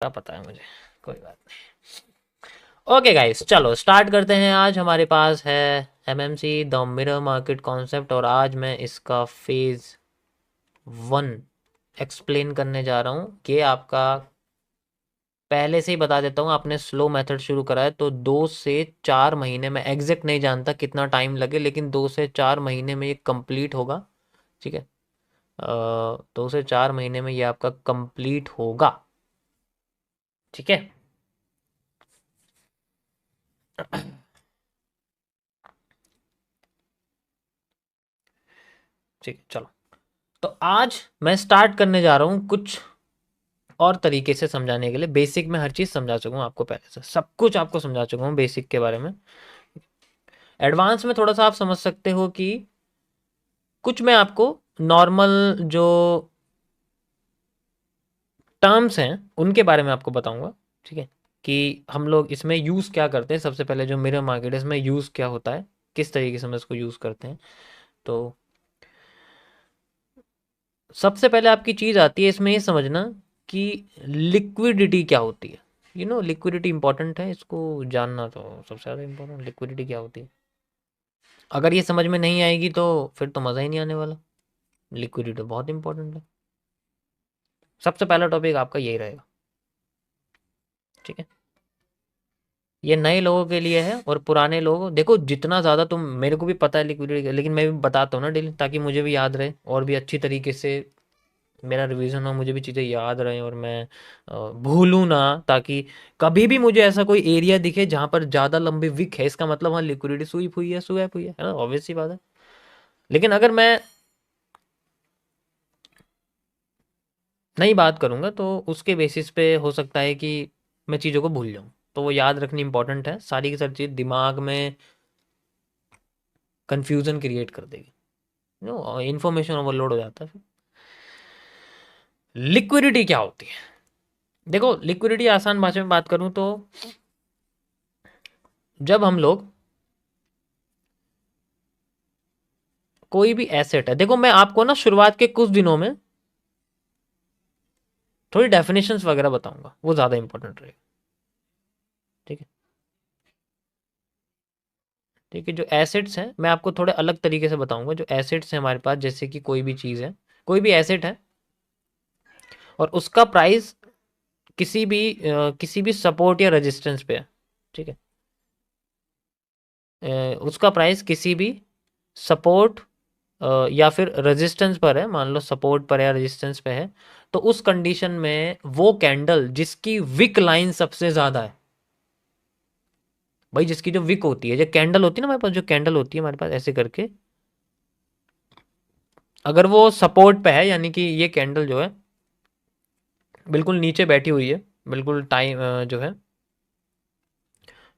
क्या पता है मुझे, कोई बात नहीं। ओके गाइस, चलो स्टार्ट करते हैं। आज हमारे पास है MMC the mirror market concept, और आज मैं इसका फेज 1 एक्सप्लेन करने जा रहा हूँ। ये आपका पहले से ही बता देता हूँ, आपने स्लो मेथड शुरू करा है तो 2 से 4 महीने में, एग्जैक्ट नहीं जानता कितना टाइम लगे, लेकिन 2 से 4 महीने में ये कंप्लीट होगा। ठीक है, 2 से 4 महीने में ये आपका कंप्लीट होगा। ठीक है, ठीक है, चलो। तो आज मैं स्टार्ट करने जा रहा हूँ कुछ और तरीके से समझाने के लिए। बेसिक में हर चीज़ समझा चुका हूँ आपको, पहले से सब कुछ आपको समझा चुका हूँ बेसिक के बारे में। एडवांस में थोड़ा सा आप समझ सकते हो कि कुछ मैं आपको नॉर्मल जो टर्म्स हैं उनके बारे में आपको बताऊंगा। ठीक है, कि हम लोग इसमें यूज़ क्या करते हैं। सबसे पहले जो मिरर मार्केट है इसमें यूज़ क्या होता है, किस तरीके से हम इसको यूज़ करते हैं। तो सबसे पहले आपकी चीज़ आती है इसमें ये समझना कि लिक्विडिटी क्या होती है। लिक्विडिटी इंपॉर्टेंट है, इसको जानना तो सबसे ज़्यादा इंपॉर्टेंट। लिक्विडिटी क्या होती है, अगर ये समझ में नहीं आएगी तो फिर तो मज़ा ही नहीं आने वाला। लिक्विडिटी बहुत इंपॉर्टेंट है। सबसे पहला टॉपिक आपका यही रहेगा। ठीक है, ये नए लोगों के लिए है, और पुराने लोग देखो जितना ज़्यादा तुम, मेरे को भी पता है लिक्विडिटी, लेकिन मैं भी बताता हूँ ना डेली, ताकि मुझे भी याद रहे और भी अच्छी तरीके से मेरा रिवीजन हो, मुझे भी चीज़ें याद रहें और मैं भूलूँ ना। ताकि कभी भी मुझे ऐसा कोई एरिया दिखे जहाँ पर ज़्यादा लंबी विक है, इसका मतलब वहाँ लिक्विडिटी स्वीप हुई है, स्वैप हुई है ना, ऑब्वियस सी बात है। लेकिन अगर मैं नहीं बात करूँगा तो उसके बेसिस पे हो सकता है कि मैं चीज़ों को भूल जाऊँ, तो वो याद रखनी इंपॉर्टेंट है। सारी की सारी चीज़ दिमाग में कन्फ्यूज़न क्रिएट कर देगी, इन्फॉर्मेशन ओवरलोड हो जाता है फिर। लिक्विडिटी क्या होती है, देखो लिक्विडिटी आसान भाषा में बात करूं तो जब हम लोग कोई भी एसेट है, देखो मैं आपको ना शुरुआत के कुछ दिनों में थोड़ी डेफिनेशंस वगैरह बताऊंगा, वो ज़्यादा इंपॉर्टेंट रहेगा। ठीक है, ठीक है, जो एसेट्स हैं मैं आपको थोड़े अलग तरीके से बताऊंगा। जो एसेट्स हैं हमारे पास, जैसे कि कोई भी चीज़ है, कोई भी एसेट है, और उसका प्राइस किसी भी सपोर्ट या रेजिस्टेंस पे है। ठीक है, उसका प्राइस किसी भी सपोर्ट या फिर रेजिस्टेंस पर है, मान लो सपोर्ट पर या रेजिस्टेंस पे है, तो उस कंडीशन में वो कैंडल जिसकी विक लाइन सबसे ज्यादा है, भाई जिसकी जो विक होती है, जो कैंडल होती है ना हमारे पास, जो कैंडल होती है हमारे पास ऐसे करके, अगर वो सपोर्ट पे है, यानी कि ये कैंडल जो है बिल्कुल नीचे बैठी हुई है, बिल्कुल टाइम जो है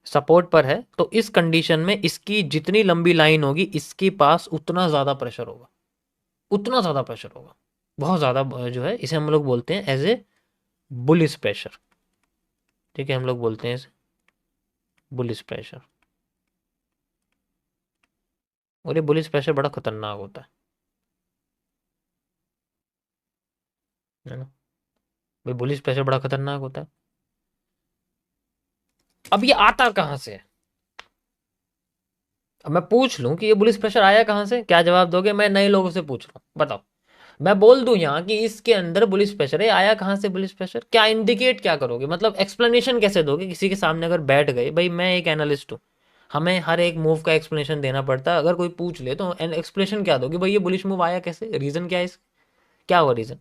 सपोर्ट पर है, तो इस कंडीशन में इसकी जितनी लंबी लाइन होगी इसके पास उतना ज्यादा प्रेशर होगा, उतना ज्यादा प्रेशर होगा, बहुत ज्यादा जो है, इसे हम लोग बोलते हैं एज ए बुलिश प्रेशर। ठीक है, हम लोग बोलते हैं इसे बुलिश प्रेशर। और ये बुलिश प्रेशर बड़ा खतरनाक होता है ना। भाई बुलिश प्रेशर बड़ा खतरनाक होता है। अब ये आता कहाँ से है, अब मैं पूछ लूं कि ये बुलिश प्रेशर आया कहाँ से, क्या जवाब दोगे? मैं नए लोगों से पूछ रहा हूँ, बताओ। मैं बोल दूं यहाँ कि इसके अंदर बुलिश प्रेशर है, आया कहाँ से बुलिश प्रेशर, क्या इंडिकेट क्या करोगे, मतलब एक्सप्लेनेशन कैसे दोगे किसी के सामने अगर बैठ गए? भाई मैं एक एनालिस्ट हूँ, हमें हर एक मूव का एक्सप्लेनेशन देना पड़ता है। अगर कोई पूछ ले तो एक्सप्लेनेशन क्या दोगे, भाई ये बुलिश मूव आया कैसे, रीजन क्या है इस, क्या हुआ रीजन?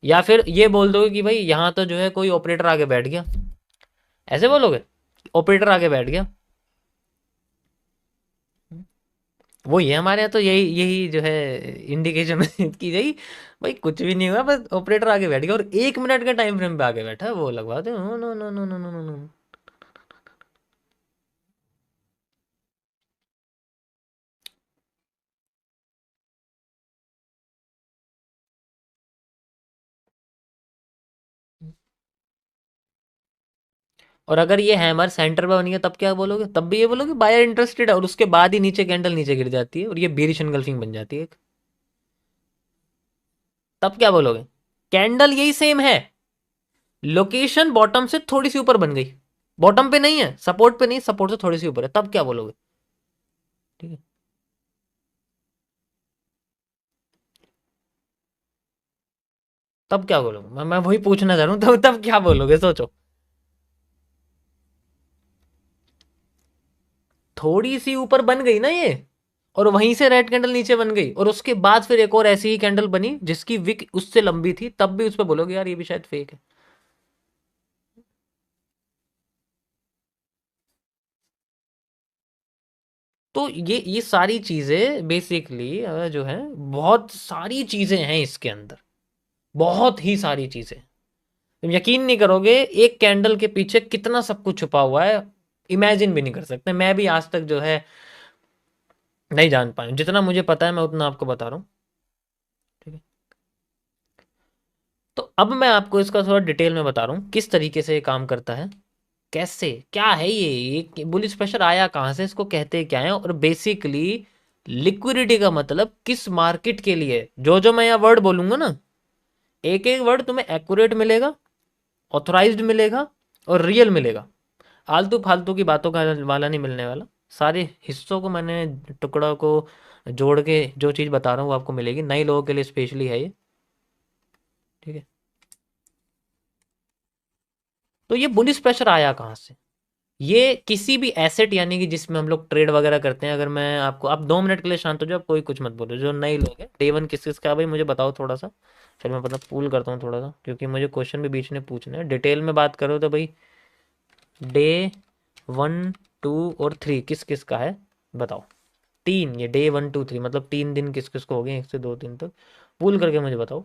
या फिर ये बोल दोगे कि भाई यहाँ तो जो है कोई ऑपरेटर आगे बैठ गया, ऐसे बोलोगे, ऑपरेटर आगे बैठ गया। वो ये हमारे यहाँ तो यही यही जो है इंडिकेशन की गई, भाई कुछ भी नहीं हुआ, बस ऑपरेटर आगे बैठ गया और 1 मिनट के टाइम फ्रेम पे आगे बैठा है, वो लगवा दे। No no no no no no no. और अगर ये हैमर सेंटर पे बन गया तब क्या बोलोगे? तब भी ये बोलोगे बायर इंटरेस्टेड है, और उसके बाद ही नीचे कैंडल नीचे गिर जाती है और ये बेरिश एनगल्फिंग बन जाती है, तब क्या बोलोगे? कैंडल यही सेम है, लोकेशन बॉटम से थोड़ी सी ऊपर बन गई, बॉटम पे नहीं है, सपोर्ट पे नहीं, सपोर्ट से थोड़ी सी ऊपर है, तब क्या बोलोगे? ठीक है, तब क्या बोलोगे? मैं वही पूछना चाह रहा हूँ, तब क्या बोलोगे, सोचो। थोड़ी सी ऊपर बन गई ना ये, और वहीं से रेड कैंडल नीचे बन गई, और उसके बाद फिर एक और ऐसी ही कैंडल बनी जिसकी विक उससे लंबी थी, तब भी उस पर बोलोगे यार ये भी शायद फेक है। तो ये सारी चीजें बेसिकली जो है, बहुत सारी चीजें हैं इसके अंदर, बहुत ही सारी चीजें। तुम यकीन नहीं करोगे एक कैंडल के पीछे कितना सब कुछ छुपा हुआ है, इमेजिन भी नहीं कर सकते। मैं भी आज तक जो है नहीं जान पाया हूं। जितना मुझे पता है मैं उतना आपको बता रहा हूँ। ठीक है, तो अब मैं आपको इसका थोड़ा डिटेल में बता रहा हूँ किस तरीके से ये काम करता है, कैसे, क्या है ये बुलिश प्रेशर आया कहाँ से, इसको कहते क्या है, और बेसिकली लिक्विडिटी का मतलब किस मार्केट के लिए। जो जो मैं यहाँ वर्ड बोलूंगा ना, एक एक वर्ड तुम्हें एक्यूरेट मिलेगा, ऑथोराइज्ड मिलेगा, और रियल मिलेगा। आलतू फालतू की बातों का वाला नहीं मिलने वाला। सारे हिस्सों को मैंने, टुकड़ा को जोड़ के जो चीज़ बता रहा हूँ वो आपको मिलेगी, नए लोगों के लिए स्पेशली है ये। ठीक है, तो ये बुलिश प्रेशर आया कहाँ से? ये किसी भी एसेट यानी कि जिसमें हम लोग ट्रेड वगैरह करते हैं, अगर मैं आपको, आप 2 मिनट के लिए शांत हो जाओ, कोई कुछ मत बोलो, जो नए लोग हैं। डे वन किस किस का है भाई, मुझे बताओ थोड़ा सा, फिर मैं पता पूल करता हूँ थोड़ा सा, क्योंकि मुझे क्वेश्चन भी बीच में पूछना है। डिटेल में बात करो तो भाई, डे 1, 2 और 3 किस किस का है, बताओ। तीन, ये डे 1, 2, 3 मतलब 3 दिन किस किस को हो गए, 1 से 2 दिन तक, पूल करके मुझे बताओ।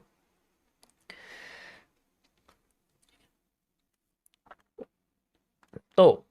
तो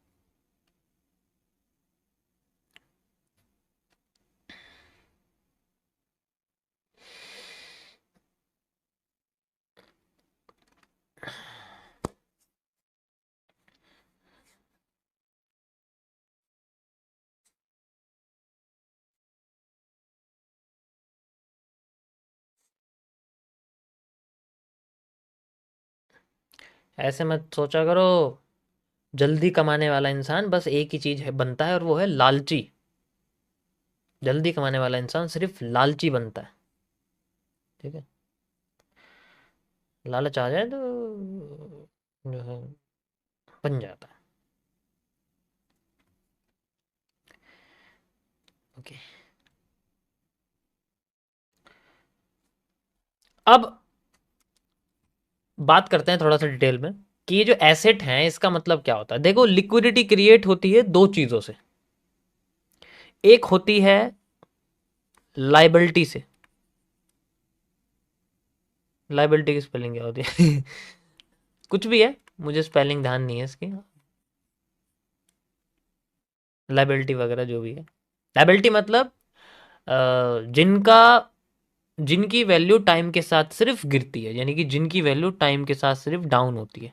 ऐसे मत सोचा करो। जल्दी कमाने वाला इंसान बस एक ही चीज है बनता है, और वो है लालची। जल्दी कमाने वाला इंसान सिर्फ लालची बनता है। ठीक है, लालच आ जाए तो जो है बन जाता है। ओके, अब बात करते हैं थोड़ा सा डिटेल में कि ये जो एसेट है इसका मतलब क्या होता है। देखो, लिक्विडिटी क्रिएट होती है दो चीजों से। एक होती है लाइबिलिटी से। लाइबिलिटी की स्पेलिंग क्या होती है? कुछ भी है, मुझे स्पेलिंग ध्यान नहीं है इसकी। लाइबिलिटी वगैरह जो भी है, लाइबिलिटी मतलब जिनका, जिनकी वैल्यू टाइम के साथ सिर्फ गिरती है, यानी कि जिनकी वैल्यू टाइम के साथ सिर्फ डाउन होती है।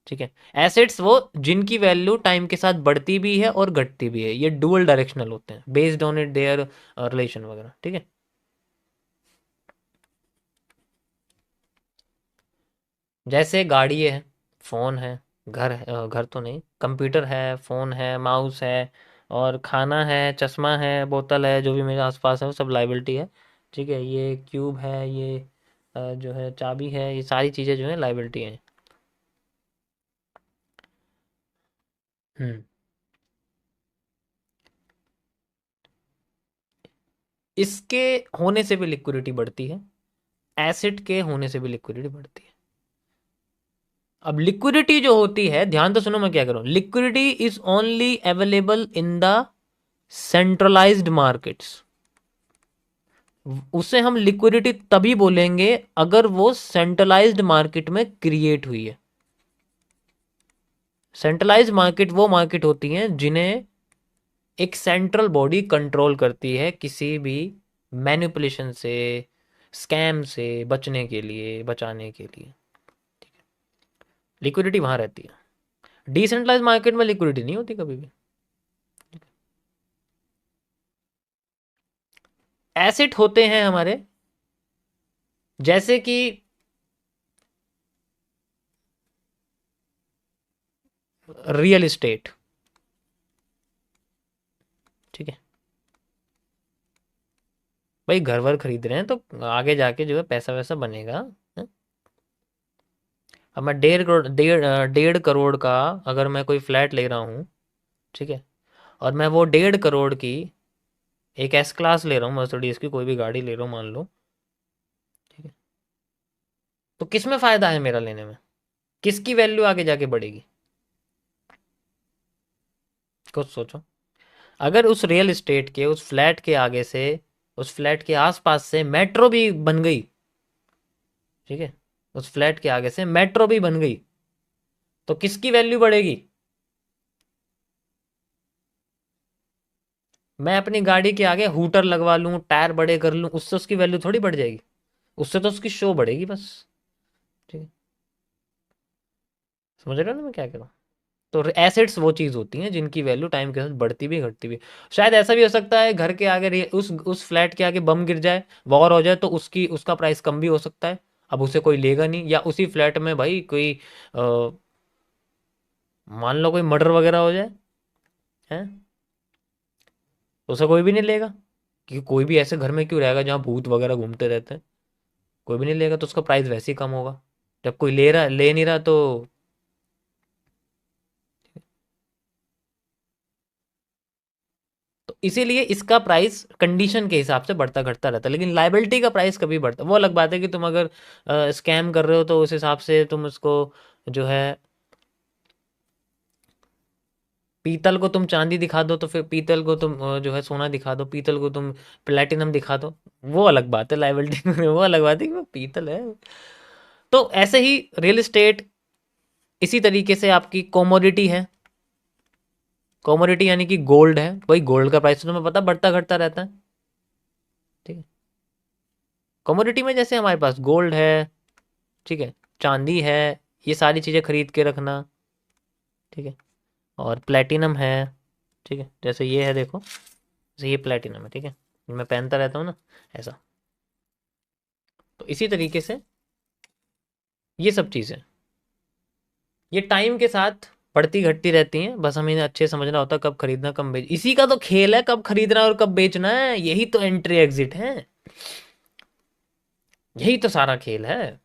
ठीक है, एसेट्स वो जिनकी वैल्यू टाइम के साथ बढ़ती भी है और घटती भी है, ये डुअल डायरेक्शनल होते हैं based on it there relation वगैरह। ठीक है, जैसे गाड़ी है, फोन है, घर है, घर तो नहीं, कंप्यूटर है, फोन है, माउस है, और खाना है, चश्मा है, बोतल है, जो भी मेरे आसपास है वो सब लाइबिलिटी है। ठीक है, ये क्यूब है, ये जो है चाबी है, ये सारी चीज़ें जो है लाइबिलिटी हैं। हम्म, इसके होने से भी लिक्विडिटी बढ़ती है, एसिड के होने से भी लिक्विडिटी बढ़ती है। अब लिक्विडिटी जो होती है, ध्यान तो सुनो मैं क्या करूं, liquidity is only available in the centralised markets. उसे हम लिक्विडिटी तभी बोलेंगे अगर वो सेंट्रलाइज्ड मार्केट में क्रिएट हुई है। सेंट्रलाइज्ड मार्केट वो मार्केट होती हैं जिन्हें एक सेंट्रल बॉडी कंट्रोल करती है, किसी भी मैनिपुलेशन से, स्कैम से बचने के लिए, बचाने के लिए। लिक्विडिटी वहां रहती है, डिसेंट्रलाइज मार्केट में लिक्विडिटी नहीं होती कभी भी। एसेट होते हैं हमारे, जैसे कि रियल इस्टेट, ठीक है। भाई घर वर खरीद रहे हैं तो आगे जाके जो है पैसा वैसा बनेगा। हैं? अब मैं 1.5 करोड़ 1.5 करोड़ का अगर मैं कोई फ्लैट ले रहा हूँ, ठीक है, और मैं वो 1.5 करोड़ की एक एस क्लास ले रहा हूँ, मर्सिडीज की कोई भी गाड़ी ले रहा हूँ मान लो, ठीक है, तो किस में फ़ायदा है मेरा लेने में? किसकी वैल्यू आगे जाके बढ़ेगी? कुछ सोचो। अगर उस रियल एस्टेट के उस फ्लैट के आगे से, उस फ्लैट के आसपास से मेट्रो भी बन गई, ठीक है, उस फ्लैट के आगे से मेट्रो भी बन गई, तो किसकी वैल्यू बढ़ेगी? मैं अपनी गाड़ी के आगे हूटर लगवा लूं, टायर बड़े कर लूं, उससे उसकी वैल्यू थोड़ी बढ़ जाएगी। उससे तो उसकी शो बढ़ेगी बस। ठीक है, समझ रहे हो ना मैं क्या कह रहा हूँ? तो एसेट्स वो चीज़ होती हैं जिनकी वैल्यू टाइम के साथ बढ़ती भी घटती भी। शायद ऐसा भी हो सकता है घर के आगे उस फ्लैट के आगे बम गिर जाए, वॉर हो जाए, तो उसकी उसका प्राइस कम भी हो सकता है। अब उसे कोई लेगा नहीं, या उसी फ्लैट में भाई कोई मान लो कोई मर्डर वगैरह हो जाए, हैं, तो उसे कोई भी नहीं लेगा, क्योंकि कोई भी ऐसे घर में क्यों रहेगा जहाँ भूत वगैरह घूमते रहते हैं। कोई भी नहीं लेगा, तो उसका प्राइस वैसे ही कम होगा। जब कोई ले नहीं रहा तो। तो इसीलिए इसका प्राइस कंडीशन के हिसाब से बढ़ता घटता रहता है, लेकिन लाइबिलिटी का प्राइस कभी बढ़ता। वो अलग बात है कि तुम अगर स्कैम कर रहे हो तो उस हिसाब से तुम उसको जो है, पीतल को तुम चांदी दिखा दो तो फिर पीतल को तुम जो है सोना दिखा दो, पीतल को तुम प्लेटिनम दिखा दो, वो अलग बात है लाइबिलिटी में। वो अलग बात है कि वो पीतल है। तो ऐसे ही रियल एस्टेट इसी तरीके से आपकी कोमोडिटी है। कोमोडिटी यानी कि गोल्ड है, वही गोल्ड का प्राइस तो तुम्हें पता बढ़ता घटता रहता है, ठीक है। कमोडिटी में जैसे हमारे पास गोल्ड है, ठीक है, चांदी है, ये सारी चीज़ें खरीद के रखना, ठीक है, और प्लेटिनम है, ठीक है, जैसे ये है देखो, जैसे ये प्लेटिनम है, ठीक है, मैं पहनता रहता हूँ ना, ऐसा। तो इसी तरीके से ये सब चीज़ें, ये टाइम के साथ बढ़ती घटती रहती हैं, बस हमें इन्हें अच्छे से समझना होता है कब खरीदना कब बेच, इसी का तो खेल है, कब खरीदना और कब बेचना है, यही तो एंट्री एग्जिट है, यही तो सारा खेल है।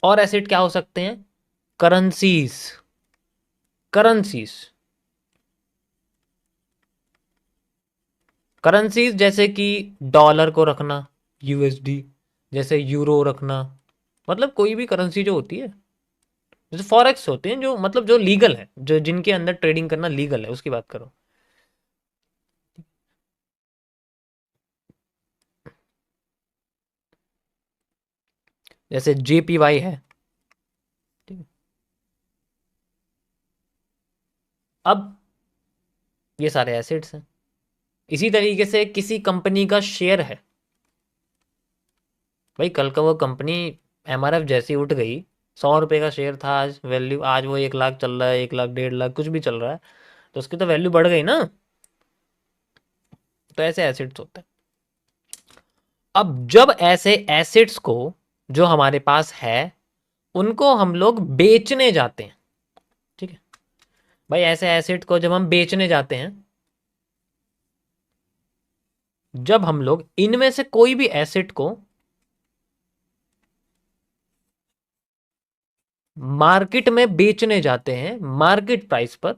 और एसेट क्या हो सकते हैं? करेंसीज, करेंसीज, करेंसीज जैसे कि डॉलर को रखना, यूएसडी, जैसे यूरो रखना, मतलब कोई भी करेंसी जो होती है, जैसे फॉरेक्स होते हैं जो मतलब जो लीगल है, जो जिनके अंदर ट्रेडिंग करना लीगल है, उसकी बात करो। जैसे जेपीवाई है, ठीक है। अब ये सारे एसेट्स हैं। इसी तरीके से किसी कंपनी का शेयर है, भाई कल का वो कंपनी एमआरएफ जैसी उठ गई, 100 रुपए का शेयर था, आज वैल्यू, आज वो 1 लाख चल रहा है, 1 लाख 1.5 लाख कुछ भी चल रहा है, तो उसकी तो वैल्यू बढ़ गई ना। तो ऐसे एसेट्स होते हैं। अब जब ऐसे एसेट्स को जो हमारे पास है उनको हम लोग बेचने जाते हैं, ठीक है, भाई ऐसे एसेट को जब हम बेचने जाते हैं, जब हम लोग इनमें से कोई भी एसेट को मार्केट में बेचने जाते हैं मार्केट प्राइस पर,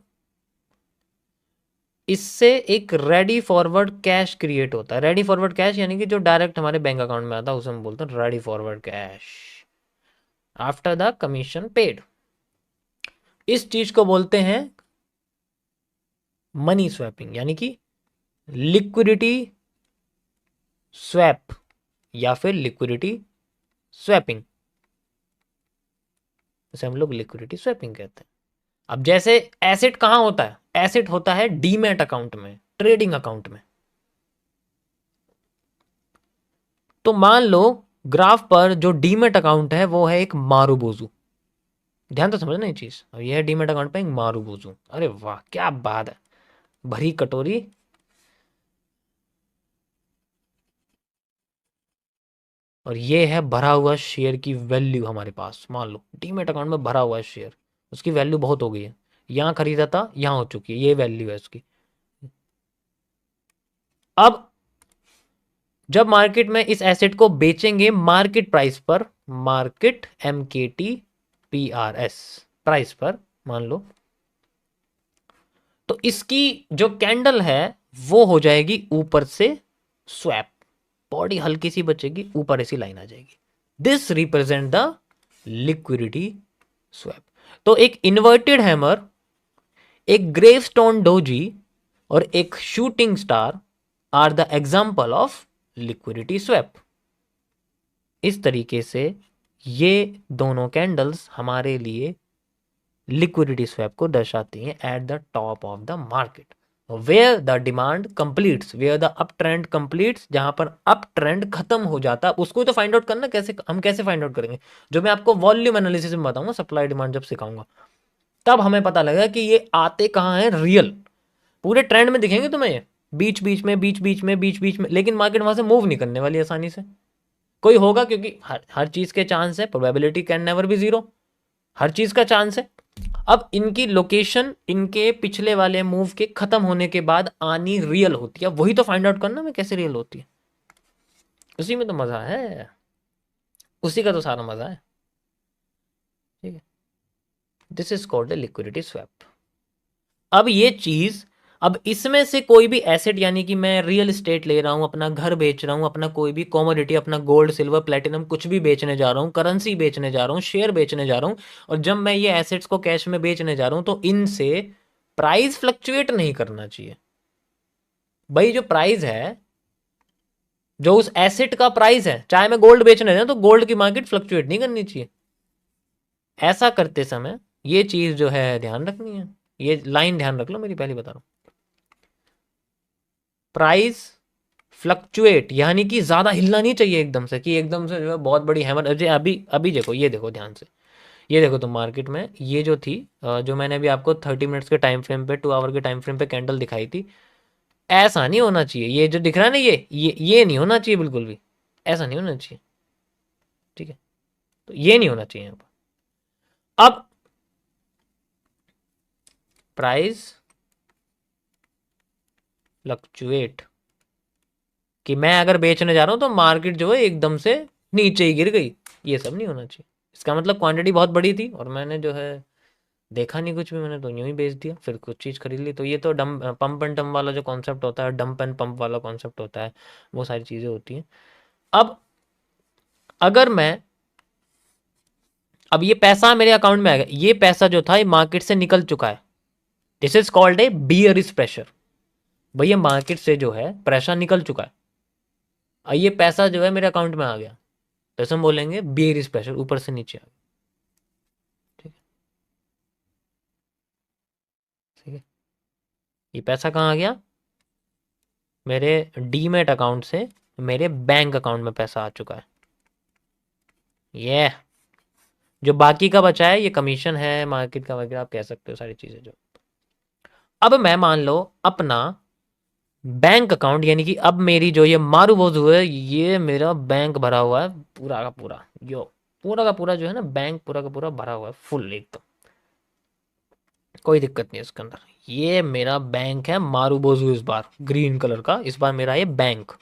इससे एक रेडी फॉरवर्ड कैश क्रिएट होता है। रेडी फॉरवर्ड कैश यानी कि जो डायरेक्ट हमारे बैंक अकाउंट में आता है उसे हम बोलते हैं ready forward cash after the commission paid. इस चीज को बोलते हैं मनी स्वैपिंग, यानी कि लिक्विडिटी स्वैप, या फिर लिक्विडिटी स्वैपिंग, उसे हम लोग लिक्विडिटी स्वैपिंग कहते हैं। अब जैसे एसेट कहां होता है? एसेट होता है डीमैट अकाउंट में, ट्रेडिंग अकाउंट में। तो मान लो ग्राफ पर जो डीमैट अकाउंट है वो है एक मारूबोजू, ध्यान तो समझना ये चीज। अब ये है डीमैट अकाउंट पे एक मारूबोजू, अरे वाह क्या बात है, भरी कटोरी, और ये है भरा हुआ शेयर की वैल्यू हमारे पास। मान लो डीमेट अकाउंट में भरा हुआ है शेयर, उसकी वैल्यू बहुत हो गई है, यहाँ खरीदा था, यहाँ हो चुकी है, ये वैल्यू है उसकी। अब जब मार्केट में इस एसेट को बेचेंगे मार्केट प्राइस पर, मार्केट MKT PRS प्राइस पर मान लो, तो इसकी जो कैंडल है वो हो जाएगी ऊपर से स्वैप, बॉडी हल्की सी बचेगी, ऊपर ऐसी लाइन आ जाएगी। This represent the liquidity swap. तो एक इन्वर्टेड हैमर, एक ग्रेवस्टोन डोजी और एक shooting star are the example of liquidity swap. इस तरीके से ये दोनों कैंडल्स हमारे लिए लिक्विडिटी स्वैप को दर्शाती हैं at the top of the market, where the demand completes, where the up trend completes, जहां पर अप ट्रेंड खत्म हो जाता। उसको तो फाइंड आउट करना कैसे, हम कैसे फाइंड आउट करेंगे, जो मैं आपको वॉल्यूम एनालिसिस में बताऊंगा, सप्लाई डिमांड जब सिखाऊंगा, तब हमें पता लगेगा कि ये आते कहाँ हैं रियल। पूरे ट्रेंड में दिखेंगे तुम्हें ये, बीच बीच में, बीच बीच में, बीच बीच में, लेकिन मार्केट वहां से मूव नहीं करने वाली आसानी से। कोई होगा, क्योंकि हर चीज के चांस है, probability can never be zero, हर चीज का चांस है। अब इनकी लोकेशन इनके पिछले वाले मूव के खत्म होने के बाद आनी रियल होती है, वही तो फाइंड आउट करना में कैसे रियल होती है, उसी में तो मजा है, उसी का तो सारा मजा है। ठीक है, this is called liquidity swap. अब ये चीज, अब इसमें से कोई भी एसेट, यानी कि मैं रियल एस्टेट ले रहा हूं, अपना घर बेच रहा हूं, अपना कोई भी कॉमोडिटी, अपना गोल्ड सिल्वर प्लेटिनम कुछ भी बेचने जा रहा हूं, करेंसी बेचने जा रहा हूं, शेयर बेचने जा रहा हूं, और जब मैं ये एसेट्स को कैश में बेचने जा रहा हूं तो इनसे प्राइस फ्लक्चुएट नहीं करना चाहिए। भाई जो प्राइस है, जो उस एसेट का प्राइस है, चाहे मैं गोल्ड बेचने जाऊं तो गोल्ड की मार्केट फ्लक्चुएट नहीं करनी चाहिए। ऐसा करते समय ये चीज जो है ध्यान रखनी है, ये लाइन ध्यान रख लो मेरी, पहले बता रहा हूं। प्राइस फ्लक्चुएट यानी कि ज्यादा हिलना नहीं चाहिए एकदम से, कि एकदम से जो है बहुत बड़ी हैमर। अजय अभी अभी देखो, ये देखो ध्यान से, ये देखो तुम मार्केट में ये जो थी, जो मैंने अभी आपको 30 मिनट्स के टाइम फ्रेम पे, 2 आवर के टाइम फ्रेम पे कैंडल दिखाई थी, ऐसा नहीं होना चाहिए। ये जो दिख रहा है ना, ये नहीं होना चाहिए बिल्कुल भी, ऐसा नहीं होना चाहिए। ठीक है, तो ये नहीं होना चाहिए यहाँ पर। अब प्राइस फ्लक्चुएट, कि मैं अगर बेचने जा रहा हूं तो मार्केट जो है एकदम से नीचे ही गिर गई, ये सब नहीं होना चाहिए। इसका मतलब क्वांटिटी बहुत बड़ी थी और मैंने जो है देखा नहीं कुछ भी, मैंने तो यूं ही बेच दिया, फिर कुछ चीज़ खरीद ली। तो ये तो डम पंप एंड डंप वाला जो कॉन्सेप्ट होता है, डंप एंड पंप वाला कॉन्सेप्ट होता है, वो सारी चीज़ें होती हैं। अब अगर मैं, अब ये पैसा मेरे अकाउंट में आ गया, ये पैसा जो था ये मार्केट से निकल चुका है, this is called a bearish pressure. भैया मार्केट से जो है प्रेशर निकल चुका है, और ये पैसा जो है मेरे अकाउंट में आ गया, तो ऐसे हम बोलेंगे बियरिश प्रेशर, ऊपर से नीचे आ गया। ठीक है, ठीक है, ये पैसा कहाँ आ गया, मेरे डीमेट अकाउंट से मेरे बैंक अकाउंट में पैसा आ चुका है। ये जो बाकी का बचा है ये कमीशन है, मार्केट का वगैरह आप कह सकते हो, सारी चीजें जो। अब मैं मान लो अपना बैंक अकाउंट, यानी कि अब मेरी जो ये मारूबोजू है, ये मेरा बैंक भरा हुआ है पूरा का पूरा, यो पूरा का पूरा जो है ना, बैंक पूरा का पूरा भरा हुआ है फुल एकदम, कोई दिक्कत नहीं है इसके अंदर। ये मेरा बैंक है मारूबोजू, इस बार ग्रीन कलर का, इस बार मेरा ये बैंक।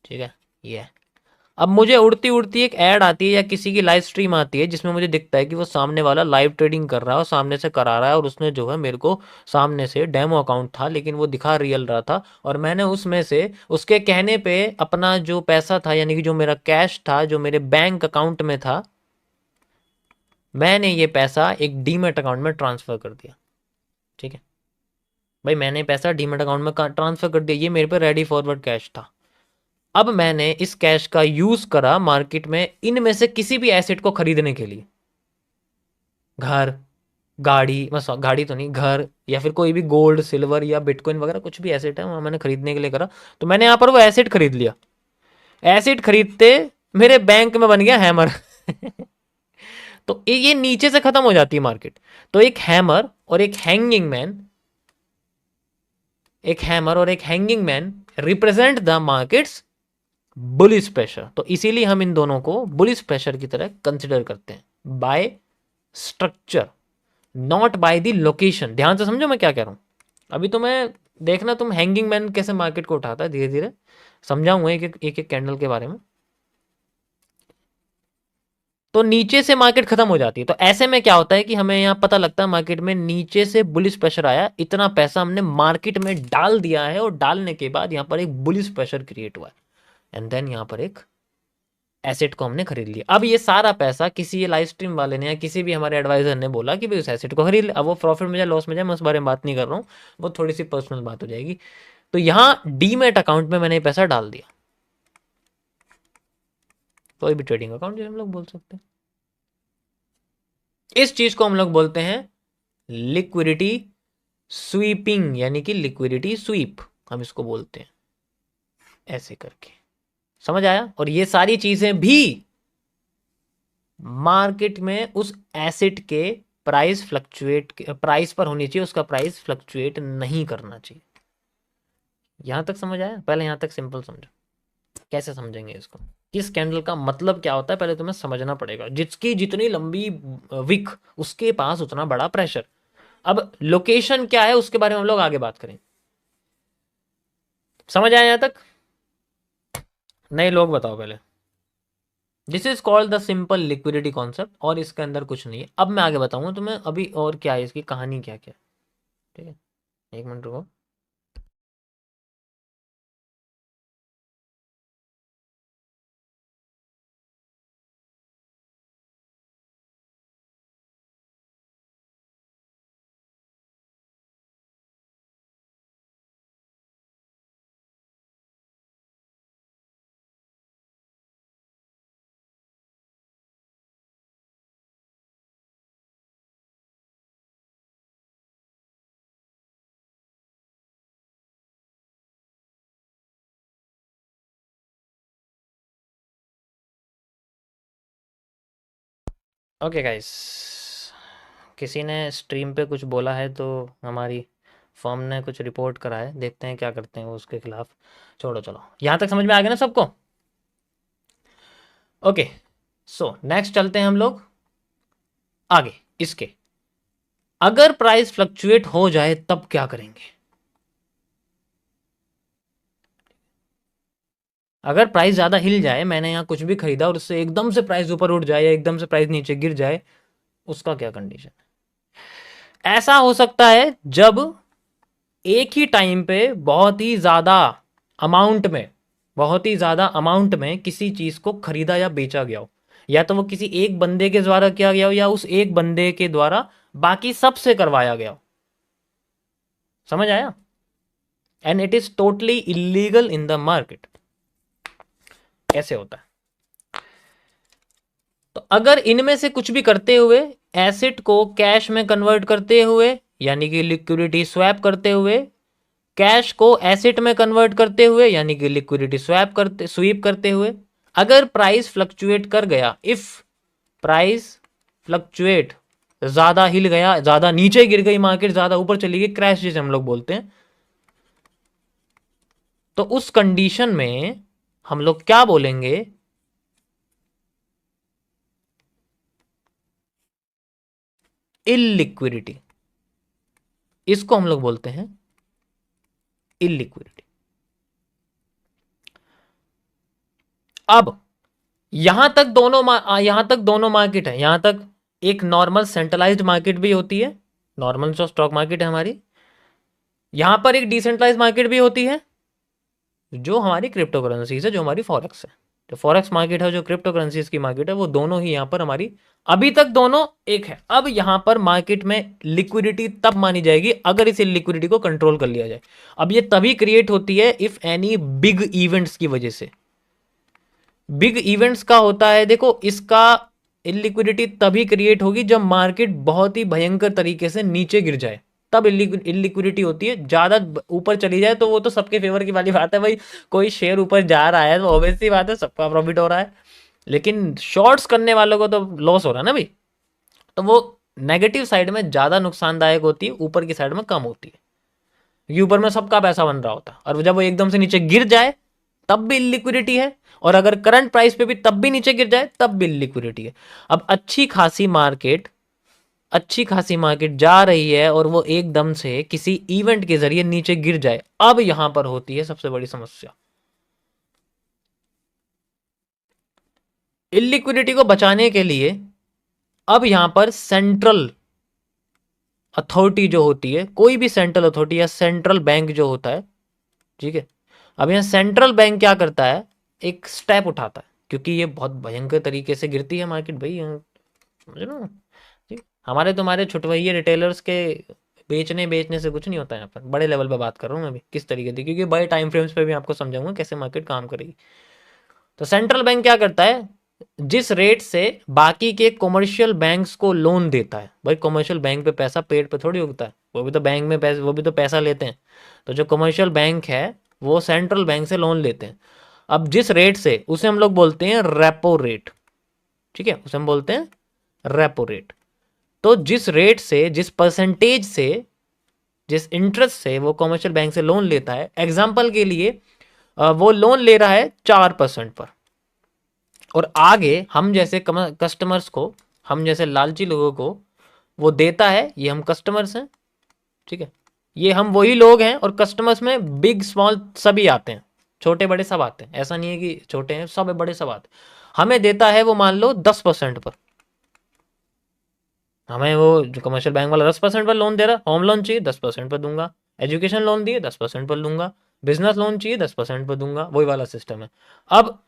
ठीक है, ये अब मुझे उड़ती उड़ती एक ऐड आती है या किसी की लाइव स्ट्रीम आती है जिसमें मुझे दिखता है कि वो सामने वाला लाइव ट्रेडिंग कर रहा है और सामने से करा रहा है, और उसने जो है मेरे को सामने से डेमो अकाउंट था लेकिन वो दिखा रियल रहा था, और मैंने उसमें से उसके कहने पे अपना जो पैसा था, यानी कि जो मेरा कैश था जो मेरे बैंक अकाउंट में था, मैंने ये पैसा एक डीमेट अकाउंट में ट्रांसफर कर दिया। ठीक है भाई, मैंने पैसा डीमेट अकाउंट में ट्रांसफर कर दिया, ये मेरे पे रेडी फॉरवर्ड कैश था। अब मैंने इस कैश का यूज करा मार्केट में इनमें से किसी भी एसेट को खरीदने के लिए, घर, गाड़ी, बस गाड़ी तो नहीं, घर, या फिर कोई भी गोल्ड सिल्वर या बिटकॉइन वगैरह कुछ भी एसेट है, वहां मैंने खरीदने के लिए करा। तो मैंने यहां पर वो एसेट खरीद लिया, एसेट खरीदते मेरे बैंक में बन गया हैमर। तो ये नीचे से खत्म हो जाती है मार्केट। तो एक हैमर और एक हैंगिंग मैन, एक हैमर और एक hanging man represent the markets bullish pressure. तो इसीलिए हम इन दोनों को बुलिश प्रेशर की तरह कंसिडर करते हैं, by structure not by the location. ध्यान से समझो मैं क्या कह रहा हूं। अभी तो मैं देखना तुम हैंगिंग मैन कैसे मार्केट को उठाता है, धीरे धीरे समझाऊंगा एक एक कैंडल के बारे में। तो नीचे से मार्केट खत्म हो जाती है, तो ऐसे में क्या होता है कि हमें यहाँ पता लगता है मार्केट में नीचे से बुलिश प्रेशर आया, इतना पैसा हमने मार्केट में डाल दिया है, और डालने के बाद यहाँ पर एक बुलिश प्रेशर क्रिएट हुआ है, एंड देन यहाँ पर एक एसेट को हमने खरीद लिया। अब ये सारा पैसा किसी ये लाइव स्ट्रीम वाले ने या किसी भी हमारे एडवाइजर ने बोला कि भाई उस एसेट को खरीद ले। अब वो प्रॉफिट में जाए लॉस में जाए मैं उस बारे में बात नहीं कर रहा हूँ, वो थोड़ी सी पर्सनल बात हो जाएगी। तो यहाँ डीमेट अकाउंट में मैंने पैसा डाल दिया, कोई भी ट्रेडिंग अकाउंट जैसे हम लोग बोल सकते हैं। इस चीज को हम लोग बोलते हैं लिक्विडिटी स्वीपिंग, यानी कि लिक्विडिटी स्वीप हम इसको बोलते हैं, ऐसे करके। समझ आया? और ये सारी चीजें भी मार्केट में उस एसेट के प्राइस पर होनी चाहिए, उसका प्राइस फ्लक्चुएट नहीं करना चाहिए। यहां तक समझ आया? पहले यहां तक सिंपल समझो, कैसे समझेंगे इसको, किस कैंडल का मतलब क्या होता है पहले तुम्हें समझना पड़ेगा। जिसकी जितनी लंबी विक उसके पास उतना बड़ा प्रेशर। अब लोकेशन क्या है उसके बारे में हम लोग आगे बात करें। समझ आया यहां तक? नए लोग बताओ पहले। This is called the simple liquidity concept, और इसके अंदर कुछ नहीं है। अब मैं आगे बताऊंगा तुम्हें अभी और क्या है इसकी कहानी, क्या क्या। ठीक है, एक मिनट रुको। ओके गाइस, किसी ने स्ट्रीम पे कुछ बोला है तो हमारी फर्म ने कुछ रिपोर्ट करा है, देखते हैं क्या करते हैं वो उसके खिलाफ। छोड़ो, चलो यहां तक समझ में आ गया ना सबको? ओके, सो नेक्स्ट चलते हैं हम लोग आगे इसके। अगर प्राइस फ्लक्चुएट हो जाए तब क्या करेंगे? अगर प्राइस ज्यादा हिल जाए, मैंने यहां कुछ भी खरीदा और उससे एकदम से प्राइस ऊपर उठ जाए या एकदम से प्राइस नीचे गिर जाए, उसका क्या कंडीशन है? ऐसा हो सकता है जब एक ही टाइम पे बहुत ही ज्यादा अमाउंट में किसी चीज को खरीदा या बेचा गया हो, या तो वो किसी एक बंदे के द्वारा किया गया हो या उस एक बंदे के द्वारा बाकी सबसे करवाया गया हो। समझ आया? And it is totally illegal in the market. कैसे होता है? तो अगर इनमें से कुछ भी करते हुए, एसेट को कैश में कन्वर्ट करते हुए यानी कि लिक्विडिटी स्वैप करते हुए, कैश को एसेट में कन्वर्ट करते हुए यानी कि लिक्विडिटी स्वीप करते हुए, अगर प्राइस फ्लक्चुएट कर गया, इफ प्राइस फ्लक्चुएट, ज्यादा हिल गया, ज्यादा नीचे गिर गई मार्केट, ज्यादा ऊपर चली गई, क्रैश जिसे हम लोग बोलते हैं, तो उस कंडीशन में हम लोग क्या बोलेंगे? इलिक्विडिटी। इसको हम लोग बोलते हैं इलिक्विडिटी। अब यहां तक दोनों मार्केट है। यहां तक एक नॉर्मल सेंट्रलाइज्ड मार्केट भी होती है, नॉर्मल जो स्टॉक मार्केट है हमारी। यहां पर एक डिसेंट्रलाइज्ड मार्केट भी होती है जो हमारी क्रिप्टो करेंसीज है, जो हमारी फॉरेक्स है। जो फॉरेक्स मार्केट है, जो क्रिप्टो करेंसीज की मार्केट है, वो दोनों ही यहां पर हमारी अभी तक दोनों एक है। अब यहां पर मार्केट में लिक्विडिटी तब मानी जाएगी अगर इस लिक्विडिटी को कंट्रोल कर लिया जाए। अब ये तभी क्रिएट होती है इफ एनी बिग इवेंट्स की वजह से। बिग इवेंट्स का होता है, देखो इसका इलिक्विडिटी तभी क्रिएट होगी जब मार्केट बहुत ही भयंकर तरीके से नीचे गिर जाए, तब इलिक्विडिटी होती है। ज्यादा ऊपर चली जाए तो वो तो सबके फेवर की वाली बात है भाई, कोई शेयर ऊपर जा रहा है तो ऑब्वियस सी बात है सबका प्रॉफिट हो रहा है, लेकिन शॉर्ट्स करने वालों को तो लॉस हो रहा है ना भाई। तो वो नेगेटिव साइड में ज्यादा नुकसानदायक होती है, ऊपर की साइड में कम होती है, क्योंकि ऊपर में सबका पैसा बन रहा होता है, और जब वो एकदम से नीचे गिर जाए तब भी इलिक्विडिटी है, और अगर करंट प्राइस पे भी तब भी नीचे गिर जाए तब भी इलिक्विडिटी है। अब अच्छी खासी मार्केट जा रही है और वो एकदम से किसी इवेंट के जरिए नीचे गिर जाए, अब यहां पर होती है सबसे बड़ी समस्या। इलिक्विडिटी को बचाने के लिए अब यहां पर सेंट्रल अथॉरिटी जो होती है, कोई भी सेंट्रल अथॉरिटी या सेंट्रल बैंक जो होता है, ठीक है, अब यहां सेंट्रल बैंक क्या करता है, एक स्टेप उठाता है, क्योंकि ये बहुत भयंकर तरीके से गिरती है मार्केट भाई, समझ लो। ठीक, हमारे तुम्हारे छुटवैये रिटेलर्स के बेचने से कुछ नहीं होता है, यहाँ पर बड़े लेवल पे बात कर रहा हूँ मैं भी किस तरीके से, क्योंकि बड़े टाइम फ्रेम्स पे भी आपको समझाऊंगा कैसे मार्केट काम करेगी। तो सेंट्रल बैंक क्या करता है, जिस रेट से बाकी के कॉमर्शियल बैंक्स को लोन देता है, भाई कॉमर्शियल बैंक पे पैसा पेड़ पे थोड़ी उगता है, वो भी तो बैंक में पैसा, वो भी तो पैसा लेते हैं। तो जो कॉमर्शियल बैंक है वो सेंट्रल बैंक से लोन लेते हैं। अब जिस रेट से, उसे हम लोग बोलते हैं रेपो रेट, ठीक है, उसे हम बोलते हैं रेपो रेट। तो जिस रेट से, जिस परसेंटेज से, जिस इंटरेस्ट से वो कॉमर्शियल बैंक से लोन लेता है, एग्जाम्पल के लिए वो लोन ले रहा है 4% पर, और आगे हम जैसे कस्टमर्स को, हम जैसे लालची लोगों को वो देता है, ये हम कस्टमर्स हैं, ठीक है, ये हम वही लोग हैं, और कस्टमर्स में बिग स्मॉल सभी आते हैं, छोटे बड़े सब आते हैं, ऐसा नहीं है कि छोटे हैं, सब बड़े सब आते हैं। हमें देता है वो मान लो 10% पर, हमें वो जो कमर्शियल बैंक वाला 10% पर लोन दे रहा, होम लोन चाहिए 10% पर दूंगा, एजुकेशन लोन दिए 10% पर दूंगा, बिजनेस लोन चाहिए 10% पर दूंगा, वही वाला सिस्टम है। अब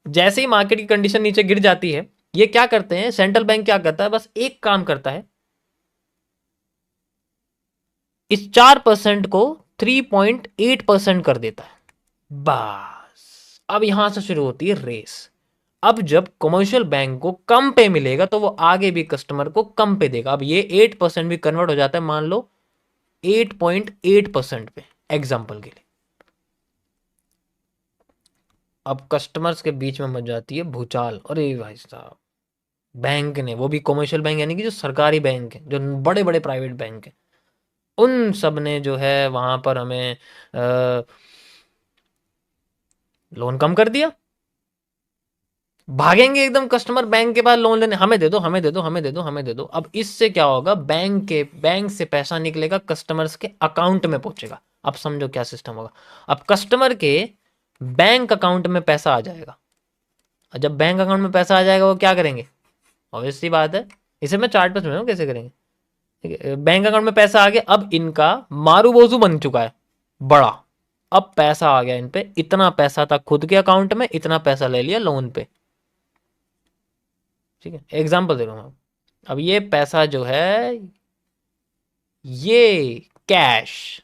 जैसे ही मार्केट की कंडीशन नीचे गिर जाती है, ये क्या करते हैं, सेंट्रल बैंक क्या करता है, बस एक काम करता है, इस 4% को 3.8% कर देता है, बस। अब यहां से शुरू होती है रेस। अब जब कमर्शियल बैंक को कम पे मिलेगा तो वो आगे भी कस्टमर को कम पे देगा। अब ये 8% भी कन्वर्ट हो जाता है मान लो 8.8% पे, एग्जाम्पल के लिए। अब कस्टमर्स के बीच में मच जाती है भूचाल, अरे भाई साहब, बैंक ने, वो भी कमर्शियल बैंक यानी कि जो सरकारी बैंक है, जो बड़े बड़े प्राइवेट बैंक है, उन सब ने जो है वहां पर हमें लोन कम कर दिया। भागेंगे एकदम कस्टमर बैंक के पास लोन लेने, हमें दे दो, हमें दे दो, हमें दे दो, हमें दे दो। अब इससे क्या होगा, बैंक से पैसा निकलेगा, कस्टमर्स के अकाउंट में पहुंचेगा। अब समझो क्या सिस्टम होगा, अब कस्टमर के बैंक अकाउंट में पैसा आ जाएगा, और जब बैंक अकाउंट में पैसा आ जाएगा वो क्या करेंगे, ऑब्वियस सी बात है, इसे मैं चार्ट पे समझाऊं कैसे करेंगे। ठीक है, बैंक अकाउंट में पैसा आ गया, अब इनका मारू बोजू बन चुका है बड़ा, अब पैसा आ गया इन पे, इतना पैसा था खुद के अकाउंट में, इतना पैसा ले लिया लोन पे। ठीक है, एग्जाम्पल दे रहा हूं। अब ये पैसा जो है, ये कैश,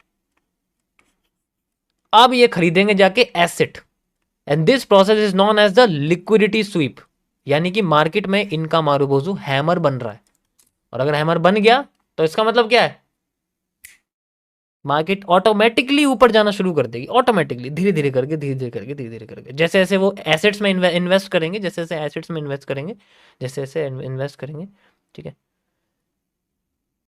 अब ये खरीदेंगे जाके asset, and this process is known as the liquidity sweep, यानी कि मार्केट में इनका मारूबोजू हैमर बन रहा है। और अगर हैमर बन गया तो इसका मतलब क्या है, मार्केट ऑटोमेटिकली ऊपर जाना शुरू कर देगी, ऑटोमेटिकली, धीरे धीरे करके, धीरे धीरे करके, धीरे धीरे करके, जैसे जैसे वो एसेट्स में इन्वेस्ट करेंगे, जैसे जैसे एसेट्स में इन्वेस्ट करेंगे, जैसे जैसे इन्वेस्ट करेंगे, ठीक है,